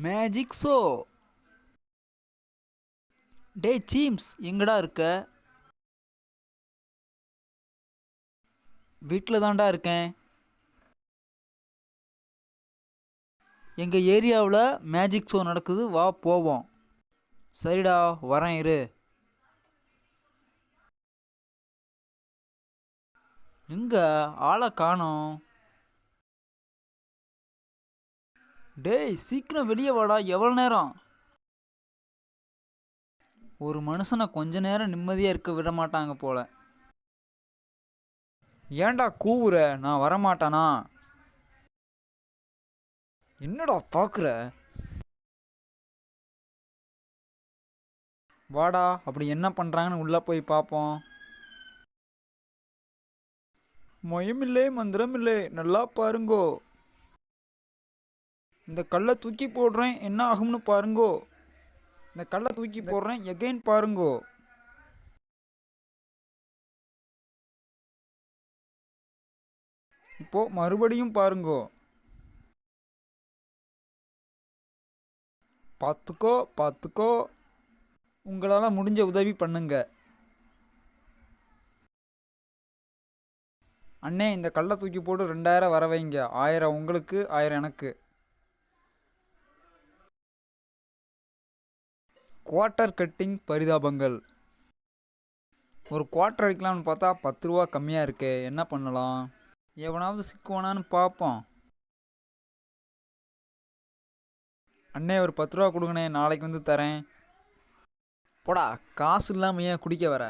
Magic show. டே seems, எங்கடா இருக்க? வீட்டில் தான்டா இருக்கேன். எங்கள் ஏரியாவில் மேஜிக் ஷோ நடக்குது, வா போவோம். சரிடா, வரேன் இரு. எங்க ஆளை காணோம்? டேய் சீக்கிரம் வெளியே வாடா, எவ்வளோ நேரம்? ஒரு மனுஷனை கொஞ்ச நேரம் நிம்மதியாக இருக்க விட மாட்டாங்க போல. ஏன்டா கூவுற? நான் வரமாட்டானா? என்னடா பார்க்குற? வாடா, அப்படி என்ன பண்ணுறாங்கன்னு உள்ளே போய் பார்ப்போம். மயமில்லை மந்திரமில்லை, நல்லா பாருங்கோ. இந்த கல்லை தூக்கி போடுறேன், என்ன ஆகும்னு பாருங்கோ. இந்த கல்லை தூக்கி போடுறேன், எகைன் பாருங்கோ. இப்போ மறுபடியும் பாருங்கோ. பார்த்துக்கோ பார்த்துக்கோ, உங்களால் முடிஞ்ச உதவி பண்ணுங்க. அண்ணே, இந்த கல்லை தூக்கி போட்டு 2000 வர வைங்க. 1000 உங்களுக்கு, 1000 எனக்கு. குவார்ட்டர் கட்டிங் பரிதாபங்கள். ஒரு குவார்ட்டர் அடிக்கலாம்னு பார்த்தா 10 ரூபா கம்மியாக இருக்கே, என்ன பண்ணலாம்? எவனாவது சிக்குவானான்னு பார்ப்போம். அண்ணே, ஒரு 10 ரூபா கொடுங்கண்ணே, நாளைக்கு வந்து தரேன். போடா, காசு இல்லாமல் ஏன் குடிக்க வர?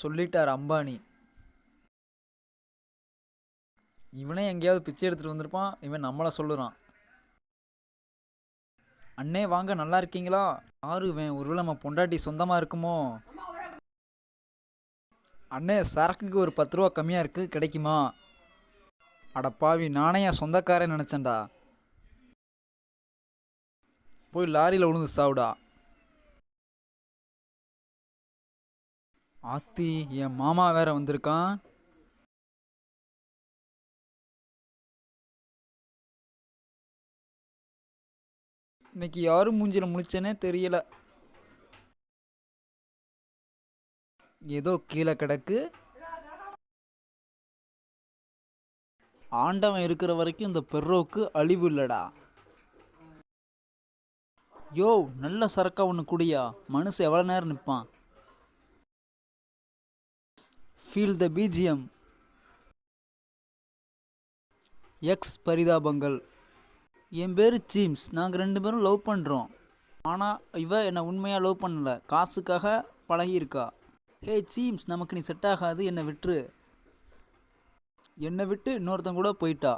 சொல்லிட்டார் அம்பானி. இவனே எங்கேயாவது பிச்சை எடுத்துகிட்டு வந்திருப்பான், இவன் நம்மளை சொல்லுறான். அண்ணே வாங்க, நல்லா இருக்கீங்களா? யாரு இவன்? ஒருவேளை நம்ம பொண்டாட்டி சொந்தமாக இருக்குமோ? அண்ணே, சரக்குக்கு ஒரு 10 ரூபா கம்மியாக இருக்குது, கிடைக்குமா? அடப்பாவி, நானே என் சொந்தக்காரன் நினச்சேன்டா. போய் லாரியில் விழுந்து சாவுடா. ஆத்தி, என் மாமா வேற வந்திருக்கான். இன்னைக்கு யாரும் மூஞ்சில முழிச்சேனே தெரியல. ஏதோ கீழே கிடக்கு. ஆண்டவன் இருக்கிற வரைக்கும் இந்த பெர்ரோவுக்கு அழிவு இல்லடா. யோ, நல்ல சரக்கா ஒன்று குடியா. மனுஷன் எவ்வளோ நேரம் நிற்பான்? Feel the BGM. எக்ஸ் பரிதாபங்கள். என் பேர் சீம்ஸ். நாங்கள் 2 பேரும் லவ் பண்ணுறோம். ஆனால் இவ என்னை உண்மையாக லவ் பண்ணல, காசுக்காக பழகியிருக்கா. ஹே சீம்ஸ், நமக்கு நீ செட் ஆகாது, என்னை விட்டுரு. என்னை விட்டு இன்னொருத்தன் கூட போயிட்டா.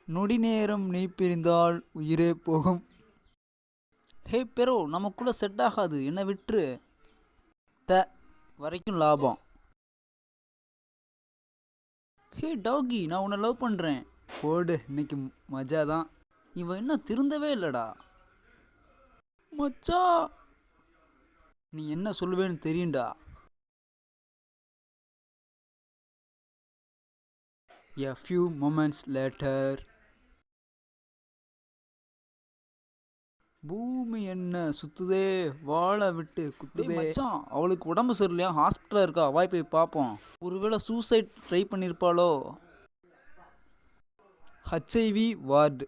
நொடி நேரம் நீ பிரிந்தால் உயிரே போகும். ஹே பெரோ, நமக்குள்ள செட் ஆகாது, என்னை விட்டுரு. த வரைக்கும் லாபம். ஹே டாகி, நான் உன்னை லவ் பண்ணுறேன். போடு, இன்னைக்கு மஜா தான். இவன் இன்னும் திருந்தவே இல்லைடா. மச்சா, நீ என்ன சொல்லுவேன்னு தெரியும்டா. A few moments later. பூமி என்ன சுத்துதே, வாழை விட்டு குத்துதே. மச்சான், அவளுக்கு உடம்பு சரியில்லையா, ஹாஸ்பிட்டலில் இருக்கா, வாய் போய் பார்ப்போம். ஒருவேளை சூசைட் ட்ரை பண்ணியிருப்பாளோ? HIV ward.